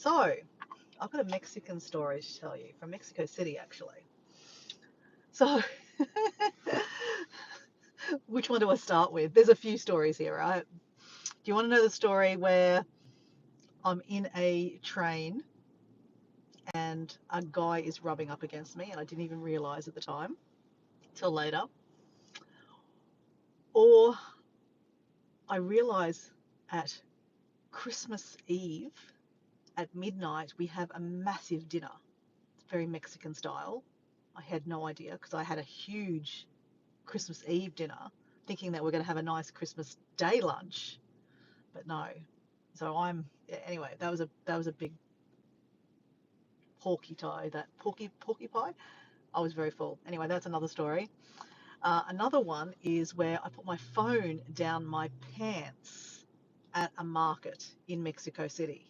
So, I've got a Mexican story to tell you from Mexico City, actually. So, which one do I start with? There's a few stories here, right? Do you want to know the story where I'm in a train and a guy is rubbing up against me and I didn't even realize at the time till later? Or I realize at Christmas Eve at midnight we have a massive dinner. It's very Mexican style. I had no idea because I had a huge Christmas Eve dinner thinking that we're going to have a nice Christmas Day lunch, but no. So anyway, that was a big porky pie. I was very full. Anyway, that's another story. Another one is where I put my phone down my pants at a market in Mexico City.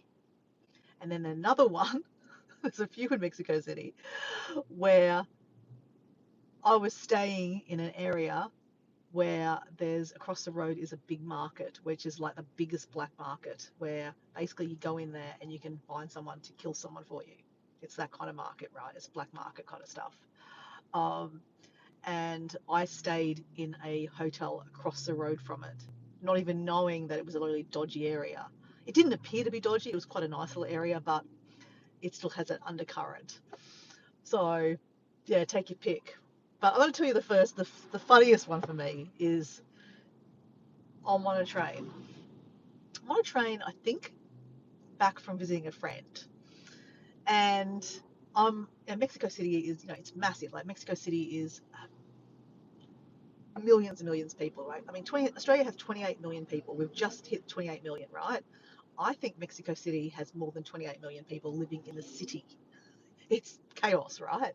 And then another one, there's a few in Mexico City, where I was staying in an area where there's across the road is a big market, which is like the biggest black market, where basically you go in there and you can find someone to kill someone for you. It's that kind of market, right? It's black market kind of stuff. Um, and I stayed in a hotel across the road from it, not even knowing that it was a really dodgy area. It didn't appear to be dodgy. It was quite a nice little area, but it still has that undercurrent. So, yeah, take your pick. But I'm going to tell you the funniest one for me is I'm on a train. I'm on a train, I think, back from visiting a friend. And Mexico City is, it's massive. Like Mexico City is millions and millions of people, right? I mean, Australia has 28 million people. We've just hit 28 million, right? I think Mexico City has more than 28 million people living in the city. It's chaos, right?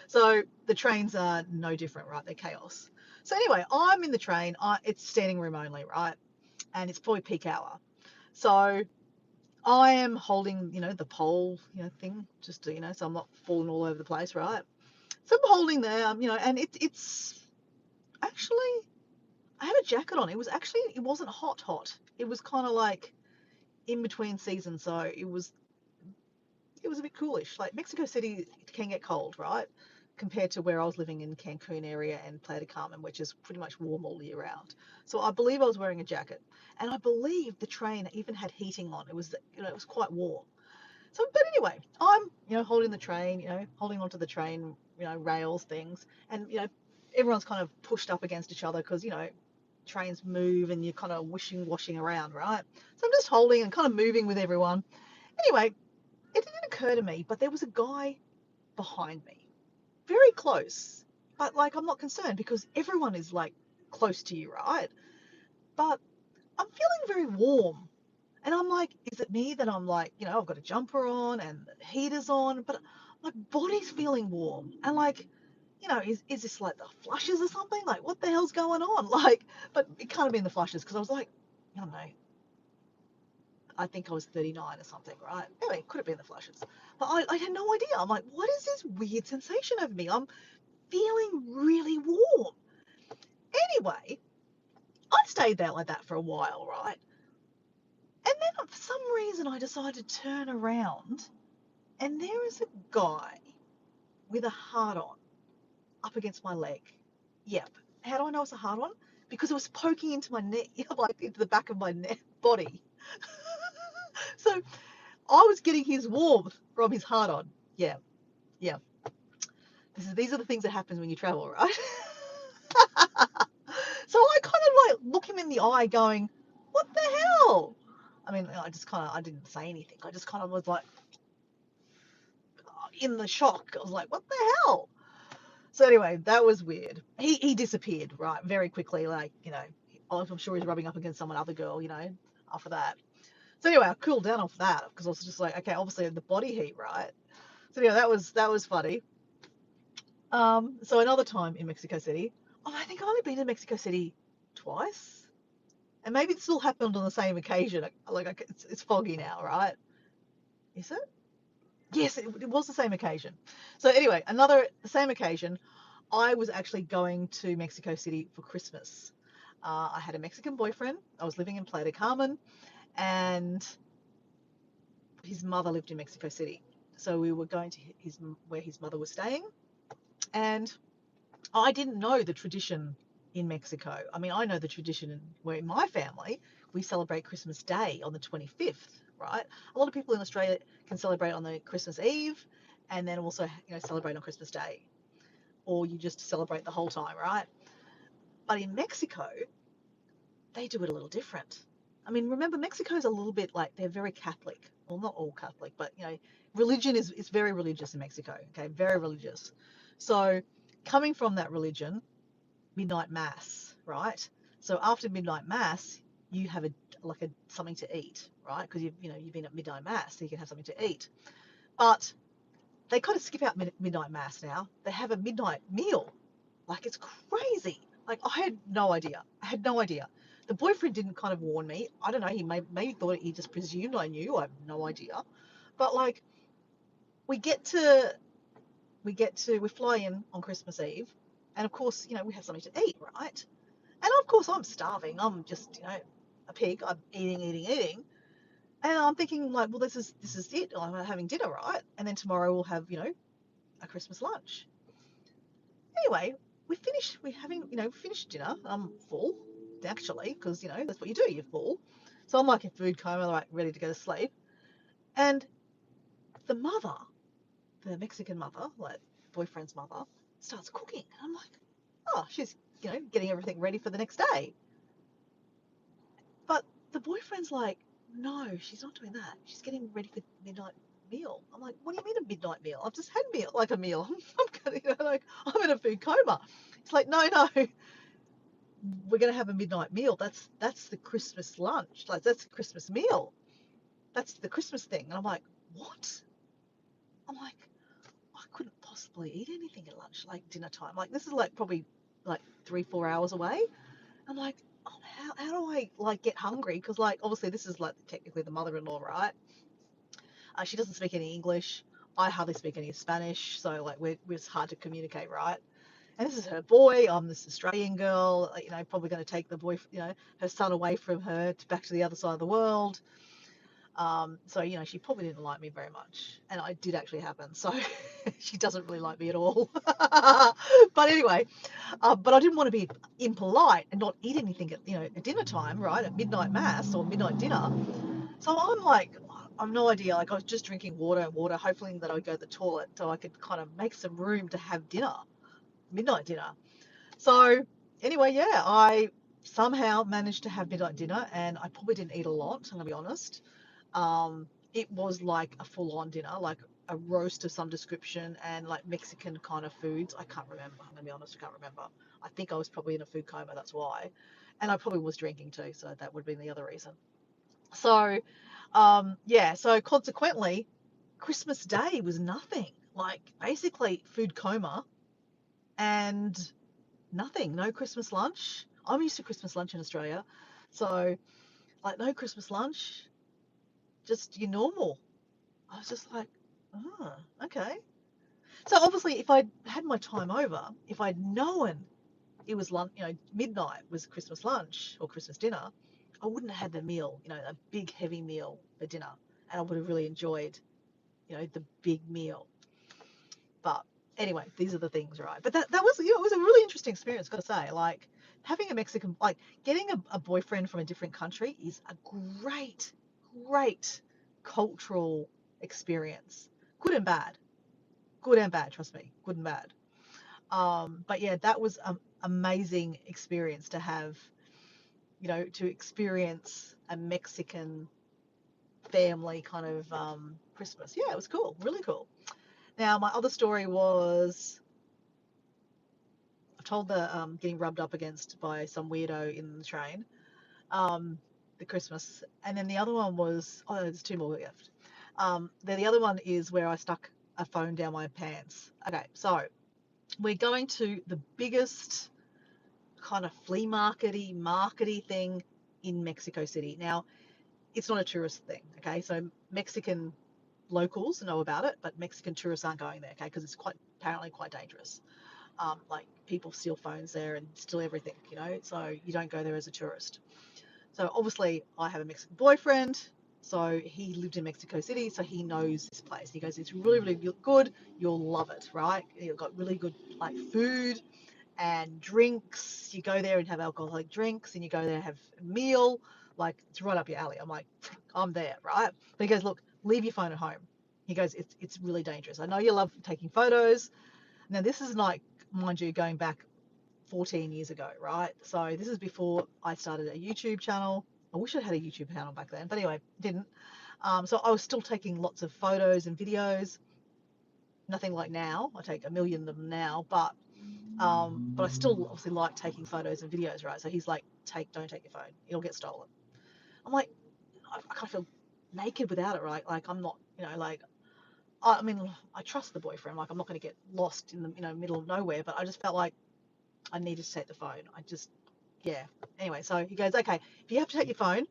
So the trains are no different, right? They're chaos. So anyway, I'm in the train. It's standing room only, right? And it's probably peak hour. So I am holding, the pole, thing, just to, so I'm not falling all over the place, right? So I'm holding there, and it's actually, I had a jacket on. It wasn't hot. It was kind of like in between seasons, so it was a bit coolish. Like Mexico City can get cold, right? Compared to where I was living in Cancun area and Playa del Carmen, which is pretty much warm all year round. So I believe I was wearing a jacket, and I believe the train even had heating on. It was quite warm. So, but anyway, I'm holding the train, holding onto the train, rails things, and everyone's kind of pushed up against each other because trains move and you're kind of washing around, right? So I'm just holding and kind of moving with everyone. Anyway, it didn't occur to me, but there was a guy behind me, very close. But like, I'm not concerned because everyone is like close to you, right? But I'm feeling very warm. And I'm like, is it me that I'm like, I've got a jumper on and the heater's on, but my body's feeling warm. And like, is this like the flushes or something? Like, what the hell's going on? Like, but it can't have been the flushes because I was like, I don't know, I think I was 39 or something, right? Anyway, it could have been the flushes. But I had no idea. I'm like, what is this weird sensation over me? I'm feeling really warm. Anyway, I stayed there like that for a while, right? And then for some reason I decided to turn around and there is a guy with a heart on up against my leg. Yep. How do I know it's a hard one? Because it was poking into my neck, like into the back of my neck body. So I was getting his warmth from his heart on. Yeah, yeah. These are the things that happen when you travel, right? So I kind of like look him in the eye, going, "What the hell?" I mean, I didn't say anything. I just kind of was like in the shock. I was like, "What the hell?" So anyway, that was weird. He disappeared, right, very quickly. Like, I'm sure he's rubbing up against some other girl, after that. So anyway, I cooled down off that because I was just like, okay, obviously the body heat, right? So anyway, that was funny. So another time in Mexico City, I think I've only been to Mexico City twice, and maybe it still happened on the same occasion. Like it's foggy now, right? Is it? Yes, it was the same occasion. So anyway, the same occasion, I was actually going to Mexico City for Christmas. I had a Mexican boyfriend. I was living in Playa del Carmen, and his mother lived in Mexico City. So we were going to where his mother was staying, and I didn't know the tradition in Mexico. I mean, I know the tradition where in my family we celebrate Christmas Day on the 25th, right? A lot of people in Australia can celebrate on the Christmas Eve, and then also celebrate on Christmas Day, or you just celebrate the whole time, right? But in Mexico, they do it a little different. I mean, remember, Mexico's a little bit like they're very Catholic. Well, not all Catholic, but religion is very religious in Mexico. Okay, very religious. So, coming from that religion, midnight mass, right? So after midnight mass, you have a something to eat, right? Because you've been at midnight mass, so you can have something to eat. But they kind of skip out midnight mass now. They have a midnight meal. Like, it's crazy. Like, I had no idea. I had no idea. The boyfriend didn't kind of warn me. I don't know. He maybe thought he just presumed I knew. I have no idea. But like, we get to we fly in on Christmas Eve, and of course, we have something to eat, right? And of course, I'm starving. I'm just, a pig. I'm eating. And I'm thinking, like, well, this is it. I'm having dinner, right? And then tomorrow we'll have, a Christmas lunch. Anyway, finished dinner. I'm full, actually, because, that's what you do. You're full. So I'm like in food coma, like ready to go to sleep. And the mother, the Mexican mother, like boyfriend's mother, starts cooking. And I'm like, oh, she's, getting everything ready for the next day. But the boyfriend's like, no, she's not doing that. She's getting ready for midnight meal. I'm like, what do you mean a midnight meal? I've just had a meal. I'm in a food coma. It's like, no, we're gonna have a midnight meal. That's the Christmas lunch. Like, that's the Christmas meal. That's the Christmas thing. And I'm like, what? I'm like, I couldn't possibly eat anything at lunch, like dinner time. Like, this is like probably like 3-4 hours away. I'm like, oh, how do I like get hungry? Because like obviously this is like technically the mother-in-law, right? She doesn't speak any English. I hardly speak any Spanish, so like it's hard to communicate, right? And this is her boy. I'm this Australian girl, probably going to take the boy, her son away from her back to the other side of the world. So she probably didn't like me very much, and it did actually happen. So she doesn't really like me at all. But anyway, but I didn't want to be impolite and not eat anything at dinner time, right? At midnight mass or midnight dinner. So I'm like, I've no idea. Like, I was just drinking water, hoping that I would go to the toilet so I could kind of make some room to have dinner, midnight dinner. So anyway, yeah, I somehow managed to have midnight dinner, and I probably didn't eat a lot, I'm gonna be honest. It was like a full-on dinner, like a roast of some description, and like Mexican kind of foods. I can't remember. I'm gonna be honest, I can't remember. I think I was probably in a food coma, that's why. And I probably was drinking too, so that would be the other reason. So, yeah, so consequently, Christmas Day was nothing. Like, basically, food coma and nothing. No Christmas lunch. I'm used to Christmas lunch in Australia. So, like, no Christmas lunch, just your normal. I was just like, oh, okay. So obviously, if I'd had my time over, if I'd known it was lunch, midnight was Christmas lunch or Christmas dinner, I wouldn't have had the meal, a big heavy meal for dinner, and I would have really enjoyed, the big meal. But anyway, these are the things, right? But that was, it was a really interesting experience, got to say. Like, having a Mexican, like getting a boyfriend from a different country is a great, great cultural experience, good and bad. Good and bad, trust me, good and bad. But yeah, that was an amazing experience to have, to experience a Mexican family kind of Christmas. Yeah, it was cool, really cool. Now, my other story was I told the getting rubbed up against by some weirdo in the train, um, the Christmas, and then the other one was, oh, there's two more left. Then the other one is where I stuck a phone down my pants. Okay, so we're going to the biggest kind of flea markety thing in Mexico City. Now, it's not a tourist thing, okay? So Mexican locals know about it, but Mexican tourists aren't going there, okay? Because it's apparently quite dangerous. Like, people steal phones there and steal everything, so you don't go there as a tourist. So obviously, I have a Mexican boyfriend. So he lived in Mexico City, so he knows this place. He goes, it's really, really good. You'll love it, right? You've got really good like food and drinks. You go there and have alcoholic drinks, and you go there and have a meal. Like it's right up your alley. I'm like, I'm there, right? But he goes, look, leave your phone at home. He goes, it's really dangerous. I know you love taking photos. Now this is like, mind you, going back 14 years ago, right? So this is before I started a YouTube channel. I wish I had a YouTube channel back then, but anyway, didn't. So I was still taking lots of photos and videos. Nothing like now. I take a million of them now, but I still obviously like taking photos and videos, right? So he's like, don't take your phone. It'll get stolen. I'm like, I kind of feel naked without it, right? Like I'm not, like, I mean, I trust the boyfriend. Like I'm not going to get lost in the, middle of nowhere, but I just felt like I needed to take the phone. Yeah. Anyway, so he goes, okay, if you have to take your phone,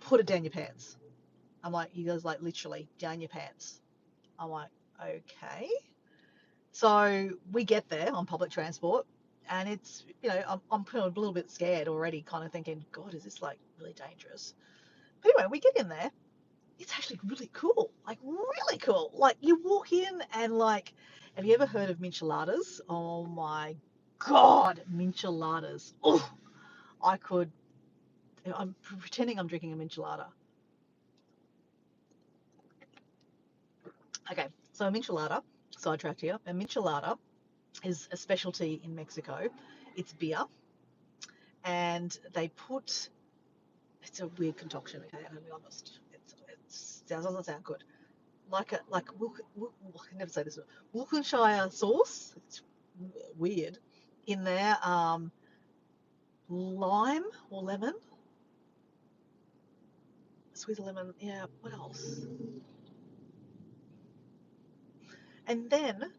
put it down your pants. He goes like literally down your pants. I'm like, okay. So we get there on public transport, and it's, I'm a little bit scared already, kind of thinking, God, is this like really dangerous? But anyway, we get in there. It's actually really cool, like really cool. Like you walk in and like, have you ever heard of micheladas? Oh my God, micheladas. Oh, I could, I'm pretending I'm drinking a michelada. Okay, so a michelada, sidetracked here, a michelada is a specialty in Mexico. It's beer, and they put, it's a weird concoction, okay, I'm going to be honest. It doesn't sound good. I can never say this word. Worcestershire sauce, it's weird, in there, lime or lemon, sweet lemon, yeah, what else? And then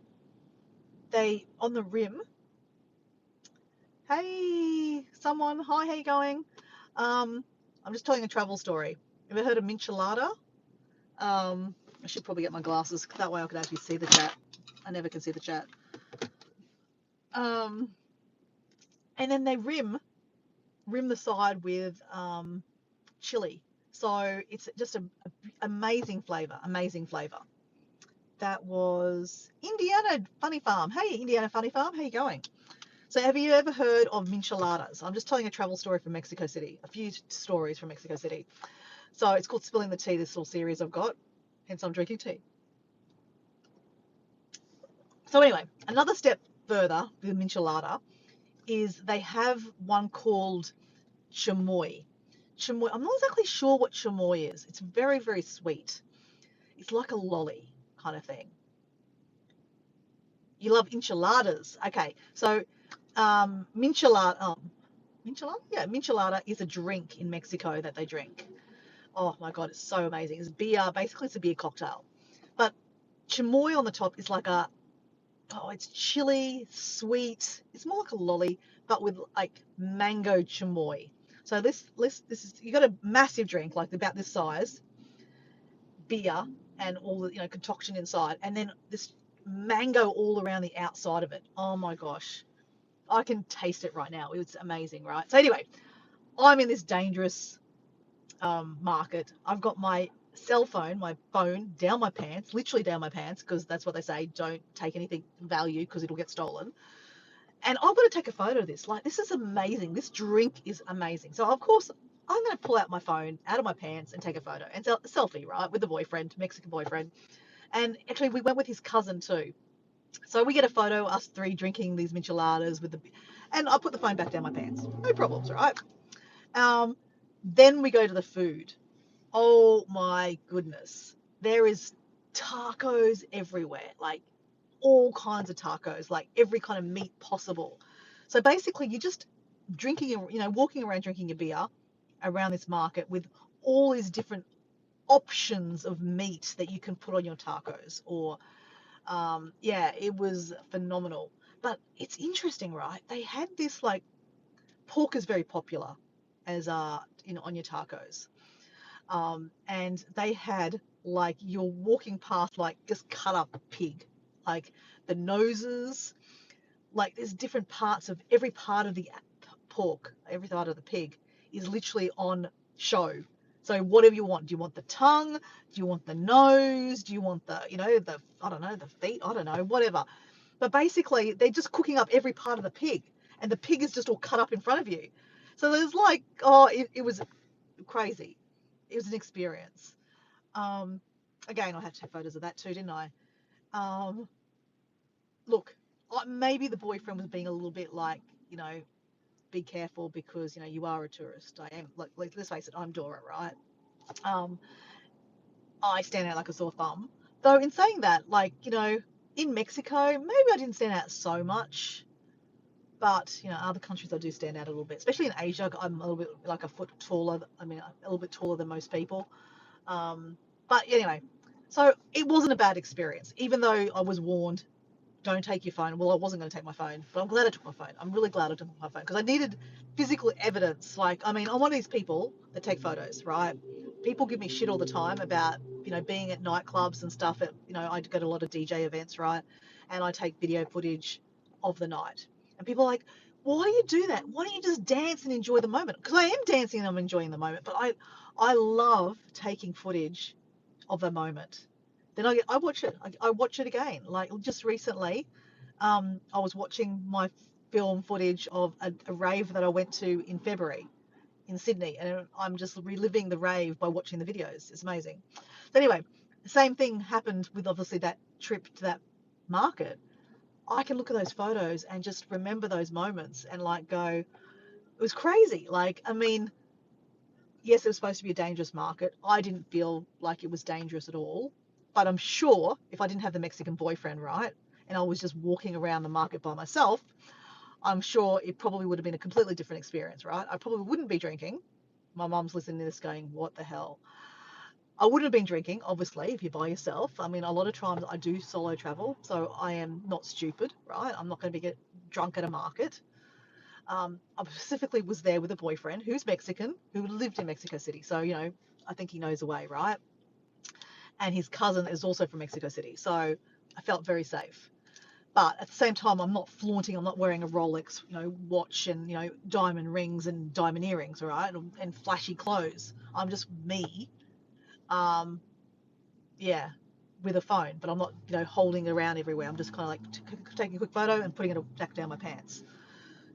on the rim, hey, someone, hi, how you going? I'm just telling a travel story. Ever heard of minchelada? I should probably get my glasses, that way I could actually see the chat. I never can see the chat. Um, and then they rim the side with chili. So it's just a amazing flavor, amazing flavor. That was Indiana Funny Farm. Hey, Indiana Funny Farm, how you going? So have you ever heard of micheladas? I'm just telling a travel story from Mexico City, a few stories from Mexico City. So it's called Spilling the Tea, this little series I've got, hence I'm drinking tea. So anyway, another step further with michelada is they have one called chamoy. Chamoy, I'm not exactly sure what chamoy is. It's very, very sweet. It's like a lolly kind of thing. You love enchiladas. Okay, so minchelada? Yeah, michelada is a drink in Mexico that they drink. Oh my God, it's so amazing. It's beer, basically it's a beer cocktail. But chamoy on the top is like it's chili, sweet. It's more like a lolly, but with like mango chamoy. So this is, you got a massive drink, like about this size, beer and all the concoction inside, and then this mango all around the outside of it. Oh my gosh, I can taste it right now. It's amazing, right? So anyway, I'm in this dangerous market. I've got my cell phone, my phone down my pants, literally down my pants, because that's what they say. Don't take anything value because it'll get stolen. And I've got to take a photo of this. Like, this is amazing. This drink is amazing. So, of course, I'm going to pull out my phone out of my pants and take a photo and selfie, right, with the boyfriend, Mexican boyfriend. And actually, we went with his cousin too. So we get a photo, us three drinking these micheladas and I put the phone back down my pants. No problems, right? Um, then we go to the food. Oh my goodness. There is tacos everywhere, like all kinds of tacos, like every kind of meat possible. So basically, you're just walking around drinking a beer around this market with all these different options of meat that you can put on your tacos. Or, yeah, it was phenomenal. But it's interesting, right? They had this like, pork is very popular as on your tacos. And they had like, you're walking past like just cut up pig, like the noses, like there's different parts of every part of the pork, every part of the pig is literally on show. So whatever you want. Do you want the tongue? Do you want the nose? Do you want the, I don't know, the feet? I don't know, whatever. But basically, they're just cooking up every part of the pig, and the pig is just all cut up in front of you. So there's like, it was crazy. It was an experience. Um, Again, I had to take photos of that too, didn't I? Um, Look, maybe the boyfriend was being a little bit like, be careful because you are a tourist. I am. Like let's face it, I'm Dora, right? Um, I stand out like a sore thumb. Though in saying that, like in Mexico, maybe I didn't stand out so much. But other countries I do stand out a little bit, especially in Asia. I'm a little bit like a foot taller. I mean, a little bit taller than most people. But anyway, so it wasn't a bad experience, even though I was warned, don't take your phone. Well, I wasn't going to take my phone, but I'm glad I took my phone. I'm really glad I took my phone because I needed physical evidence. Like, I mean, I'm one of these people that take photos, right? People give me shit all the time about, being at nightclubs and stuff. I go to a lot of DJ events, right? And I take video footage of the night. And people are like, why do you do that? Why don't you just dance and enjoy the moment? Because I am dancing and I'm enjoying the moment, but I love taking footage of the moment. Then I watch it. I watch it again. Like just recently, I was watching my film footage of a rave that I went to in February in Sydney, and I'm just reliving the rave by watching the videos. It's amazing. So anyway, the same thing happened with obviously that trip to that market. I can look at those photos and just remember those moments and like go, it was crazy. Like, I mean, yes, it was supposed to be a dangerous market. I didn't feel like it was dangerous at all. But I'm sure if I didn't have the Mexican boyfriend, right, and I was just walking around the market by myself, I'm sure it probably would have been a completely different experience, right? I probably wouldn't be drinking. My mum's listening to this going, what the hell? I wouldn't have been drinking, obviously, if you're by yourself. I mean, a lot of times I do solo travel, so I am not stupid, right? I'm not going to get drunk at a market. I specifically was there with a boyfriend who's Mexican, who lived in Mexico City. So, I think he knows the way, right? And his cousin is also from Mexico City. So I felt very safe. But at the same time, I'm not flaunting. I'm not wearing a Rolex, watch and, diamond rings and diamond earrings, right? And flashy clothes. I'm just me. Um, yeah, with a phone, but I'm not, holding it around everywhere. I'm just kind of like taking a quick photo and putting it back down my pants.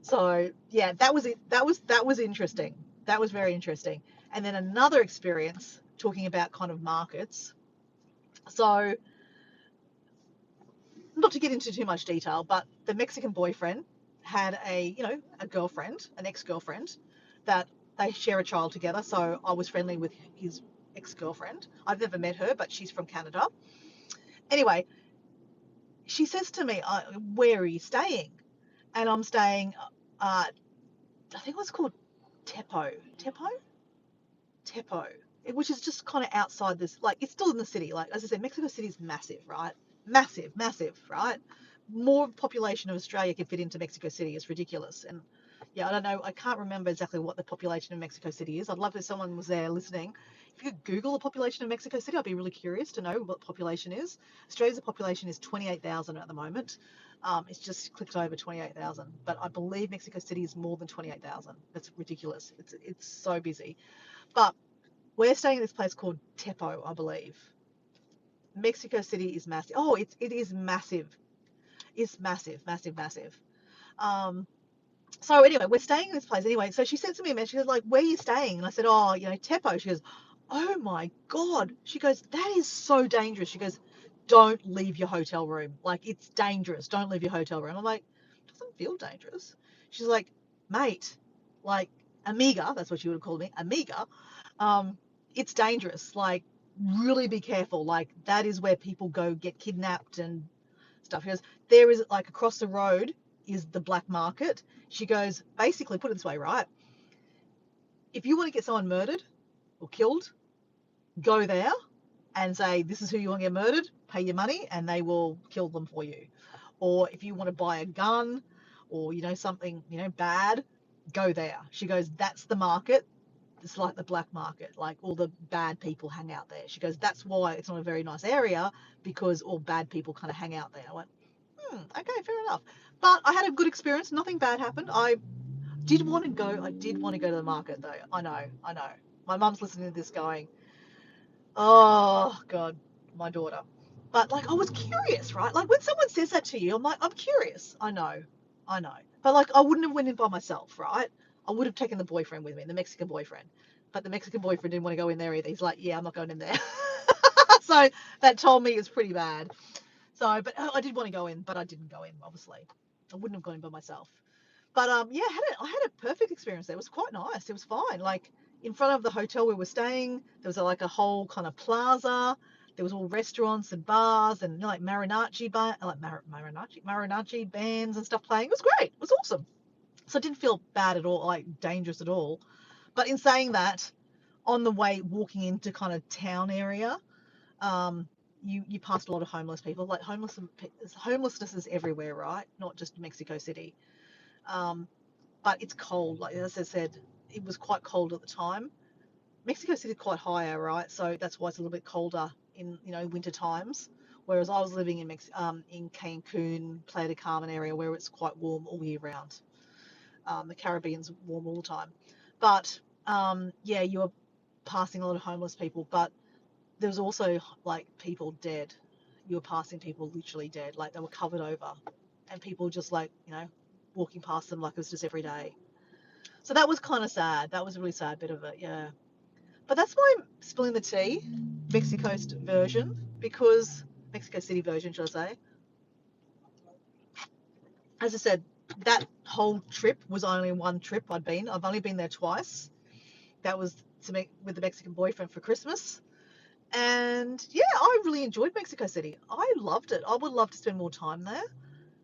So yeah, that was it. That was interesting. That was very interesting. And then another experience talking about kind of markets. So not to get into too much detail, but the Mexican boyfriend had a girlfriend, an ex-girlfriend, that they share a child together. So I was friendly with his ex-girlfriend. I've never met her, but she's from Canada. Anyway, she says to me, "Where are you staying?" And I'm staying. I think it was called Tepo, which is just kind of outside this. Like it's still in the city. Like as I said, Mexico City is massive, right? Massive, massive, right? More population of Australia can fit into Mexico City. It's ridiculous. And yeah, I don't know. I can't remember exactly what the population of Mexico City is. I'd love if someone was there listening. If you could Google the population of Mexico City, I'd be really curious to know what the population is. Australia's population is 28,000 at the moment. It's just clicked over 28,000, but I believe Mexico City is more than 28,000. That's ridiculous. It's so busy. But we're staying at this place called Tepo, I believe. Mexico City is massive. Oh, it is massive. It's massive, massive, massive. Um, so anyway, we're staying in this place anyway. So she sends me a message. She goes like, "Where are you staying?" And I said, "Oh, Tepo." She goes, "Oh my god." She goes, "That is so dangerous." She goes, "Don't leave your hotel room. Like it's dangerous. Don't leave your hotel room." I'm like, "It doesn't feel dangerous." She's like, "Mate, like amiga, that's what she would have called me, amiga. Um, it's dangerous. Like really be careful. Like that is where people go get kidnapped and stuff." She goes, "There is like across the road is the black market." She goes, basically, put it this way, right? If you want to get someone murdered or killed, go there and say, this is who you want to get murdered, pay your money, and they will kill them for you. Or if you want to buy a gun or, something, bad, go there. She goes, that's the market. It's like the black market, like all the bad people hang out there. She goes, that's why it's not a very nice area because all bad people kind of hang out there. I went, okay, fair enough. But I had a good experience. Nothing bad happened. I did want to go to the market though. I know. My mum's listening to this going, oh God, my daughter. But like, I was curious, right? Like when someone says that to you, I'm like, I'm curious. I know. But like, I wouldn't have went in by myself, right? I would have taken the boyfriend with me, the Mexican boyfriend. But the Mexican boyfriend didn't want to go in there either. He's like, yeah, I'm not going in there. So that told me it was pretty bad. So, but I did want to go in, but I didn't go in, obviously. I wouldn't have gone in by myself. But yeah, I had a perfect experience there. It was quite nice. It was fine. Like in front of the hotel we were staying, there was like a whole kind of plaza. There was all restaurants and bars and like mariachi bands and stuff playing. It was great. It was awesome. So I didn't feel bad at all, like dangerous at all. But in saying that, on the way walking into kind of town area, um, you passed a lot of homeless people. Like homelessness is everywhere, right? Not just Mexico City. Um, but it's cold. Like as I said, it was quite cold at the time. Mexico City is quite higher, right? So that's why it's a little bit colder in winter times. Whereas I was living in Cancun, Playa del Carmen area where it's quite warm all year round. The Caribbean's warm all the time. But yeah, you were passing a lot of homeless people, but there was also like people dead. You were passing people literally dead, like they were covered over, and people just like walking past them like it was just every day. So that was kind of sad. That was a really sad bit of it, yeah. But that's why I'm spilling the tea, Mexico version, because Mexico City version, should I say? As I said, that whole trip was only one trip I'd been. I've only been there twice. That was to make with the Mexican boyfriend for Christmas. And yeah, I really enjoyed Mexico City. I loved it. I would love to spend more time there.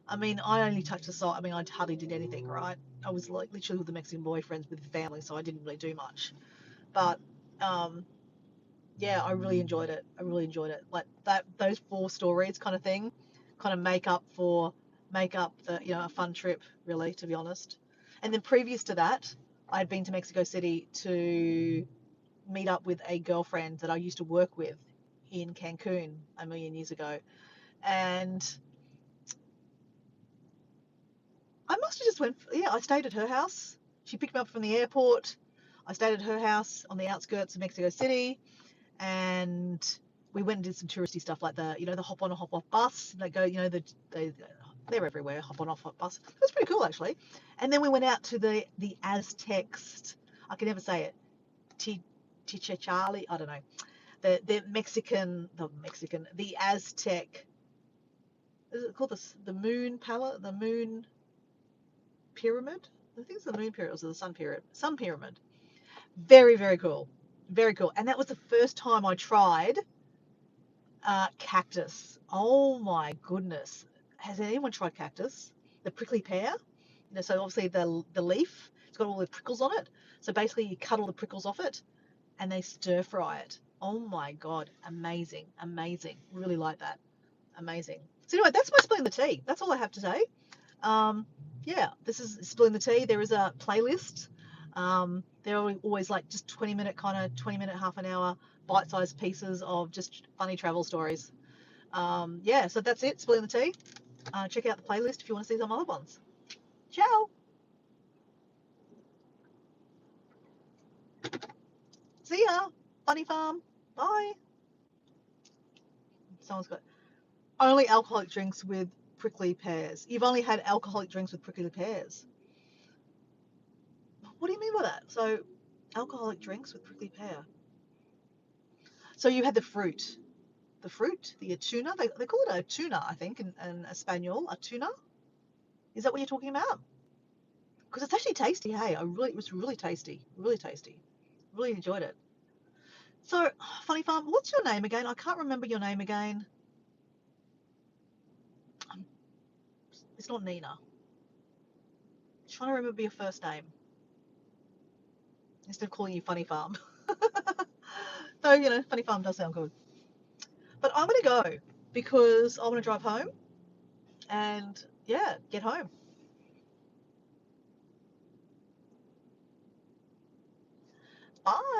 I mean, I only touched the site. I mean, I hardly did anything, right? I was like literally with the Mexican boyfriends with the family, so I didn't really do much. But um, yeah, I really enjoyed it. I really enjoyed it. Like that, those four stories kind of thing, kind of make up the a fun trip, really, to be honest. And then previous to that, I had been to Mexico City to meet up with a girlfriend that I used to work with in Cancun a million years ago. And I must have just went, yeah, I stayed at her house. She picked me up from the airport. I stayed at her house on the outskirts of Mexico City, and we went and did some touristy stuff like the hop on, hop off bus. They go, they're everywhere, hop on, off bus. It was pretty cool actually. And then we went out to the Aztecs. I can never say it. Tichachali, I don't know. The Aztec. Is it called the Moon Palace? The Moon Pyramid? I think it's the Moon Pyramid or the Sun Pyramid. Sun Pyramid. Very, very cool. Very cool. And that was the first time I tried cactus. Oh my goodness. Has anyone tried cactus? The prickly pear? So obviously the leaf, it's got all the prickles on it. So basically you cut all the prickles off it and they stir fry it. Oh my God. Amazing. Amazing. Really like that. Amazing. So anyway, that's my spilling the tea. That's all I have to say. Um, yeah, this is spilling the tea. There is a playlist. They're always like just 20 minute, half an hour bite-sized pieces of just funny travel stories. Yeah, so that's it. Spilling the tea. Check out the playlist if you want to see some other ones. Ciao. See ya. Funny farm. Bye. Someone's got only alcoholic drinks with prickly pears. You've only had alcoholic drinks with prickly pears. What do you mean by that? So, alcoholic drinks with prickly pear. So you had the tuna. They call it a tuna, I think, in Espanol, a tuna. Is that what you're talking about? Because it's actually tasty. Hey, it was really tasty, really tasty. Really enjoyed it. So, Funny Farm, what's your name again? I can't remember your name again. It's not Nina. I'm trying to remember your first name instead of calling you Funny Farm. Though Funny Farm does sound good. But I'm gonna go because I want to drive home and yeah, get home. Bye.